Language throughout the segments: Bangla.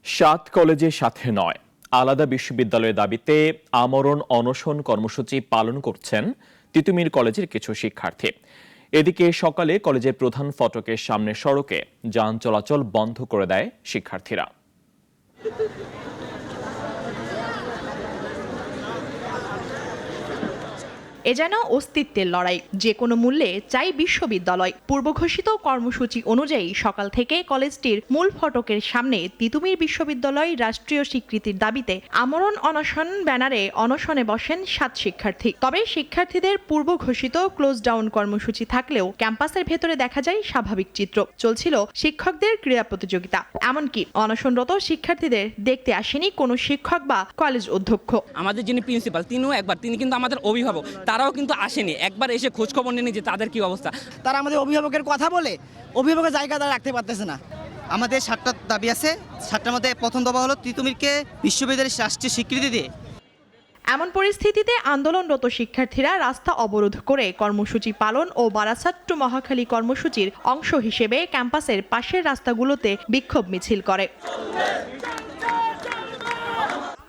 সাত কলেজের সাথে নয়, আলাদা বিশ্ববিদ্যালয়ের দাবিতে আমরণ অনশন কর্মসূচি পালন করছেন তিতুমির কলেজের কিছু শিক্ষার্থী। এদিকে সকালে কলেজের প্রধান ফটকের সামনের সড়কে যান চলাচল বন্ধ করে দেয় শিক্ষার্থীরা। এ যেন অস্তিত্বের লড়াই, যে কোনো মূল্যে চাই বিশ্ববিদ্যালয়। পূর্বঘোষিত কর্মসূচি অনুযায়ী সকাল থেকে কলেজটির মূল ফটকের সামনে তিতুমির বিশ্ববিদ্যালয় রাষ্ট্রীয় স্বীকৃতির দাবিতে আমরণ অনশন ব্যানারে অনশনে বসেন 7 শিক্ষার্থী। তবে শিক্ষার্থীদের পূর্বঘোষিত ক্লোজ ডাউন কর্মসূচি থাকলেও ক্যাম্পাসের ভেতরে দেখা যায় স্বাভাবিক চিত্র। চলছিল শিক্ষকদের ক্রীড়া প্রতিযোগিতা। এমনকি অনশনরত শিক্ষার্থীদের দেখতে আসেনি কোনো শিক্ষক বা কলেজ অধ্যক্ষ। আমাদের যিনি প্রিন্সিপাল তিনি কিন্তু আমাদের অভিভাবক, তারাও কিন্তু আসেনি, একবার এসে খোঁজ খবর নেয়নি যে তাদের কি অবস্থা। তারা আমাদের অভিভাবকের কথা বলে অভিভাবকের জায়গা তারা রাখতে পারতেছে না। আমাদের 7টা দাবি আছে। 7টার মধ্যে প্রথম দফা হলো তিতুমিরকে বিশ্ববিদ্যালয়ের রাষ্ট্রীয় স্বীকৃতি দিয়ে। এমন পরিস্থিতিতে আন্দোলনরত শিক্ষার্থীরা রাস্তা অবরোধ করে কর্মসূচি পালন ও বারাসাত টু মহাখালী কর্মসূচির অংশ হিসেবে ক্যাম্পাসের পাশের রাস্তাগুলোতে বিক্ষোভ মিছিল করে।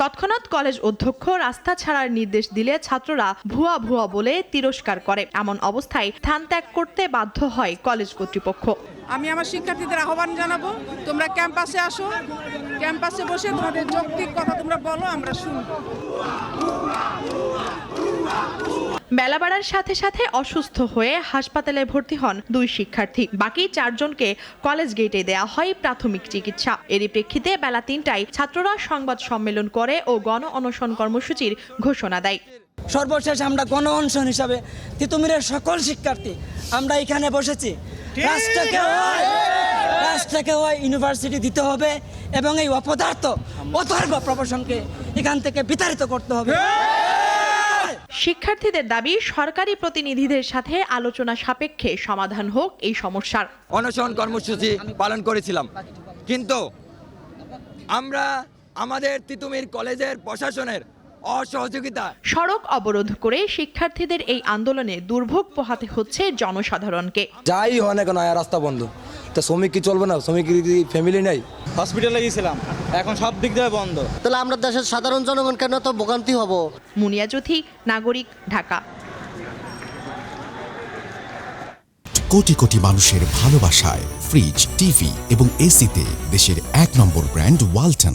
তৎক্ষণাৎ কলেজ অধ্যক্ষ রাস্তা ছাড়ার নির্দেশ দিলে ছাত্ররা ভুয়া ভুয়া বলে তিরস্কার করে। এমন অবস্থায় স্থান ত্যাগ করতে বাধ্য হয় কলেজ কর্তৃপক্ষ। আমি আমার শিক্ষার্থীদের আহ্বান জানাবো, তোমরা ক্যাম্পাসে আসো, ক্যাম্পাসে বসে তোমাদের যৌক্তিক কথা তোমরা বলো, আমরা শুনব। বেলা বাড়ার সাথে সাথে অসুস্থ হয়ে হাসপাতালে ভর্তি হন 2 শিক্ষার্থী। বাকি 4 জনকে কলেজ গেটে দেয়া হয় প্রাথমিক চিকিৎসা। এরই প্রেক্ষিতে বেলা 3টায় ছাত্ররা সংবাদ সম্মেলন করে ও গণ অনশন কর্মসূচির ঘোষণা দেয়। সর্বশেষ আমরা গণ অনশন হিসাবে তিতুমিরের সকল শিক্ষার্থী আমরা এখানে বসেছি। রাষ্ট্রকে ইউনিভার্সিটি দিতে হবে এবং এই অপদার্থ অথর্ব প্রফেশনকে এখান থেকে বিতাড়িত করতে হবে। শিক্ষার্থীদের দাবি, সরকারি প্রতিনিধিদের সাথে আলোচনা সাপেক্ষে সমাধান হোক এই সমস্যার। অনশন কর্মসূচি পালন করেছিলাম, কিন্তু আমরা আমাদের তিতুমির কলেজের প্রশাসনের অসহযোগিতা। সড়ক অবরোধ করে শিক্ষার্থীদের এই আন্দোলনে দুর্ভোগ পোহাতে হচ্ছে জনসাধারণকে। যাই হয় না কেন রাস্তা বন্ধ, তা শ্রমিক কি চলবে না? শ্রমিক ফ্যামিলি নেই। হসপিটালে গিয়েছিলাম, এখন সব দিক দিয়ে বন্ধ। তাহলে আমরা দেশের সাধারণ জনগণ কেন তো ভোগান্তি হব? মুনিয়া জ্যোতি, নাগরিক, ঢাকা। কোটি কোটি মানুষের ভালোবাসায় ফ্রিজ, টিভি এবং এসিতে দেশের 1 নম্বর ব্র্যান্ড ওয়ালটন।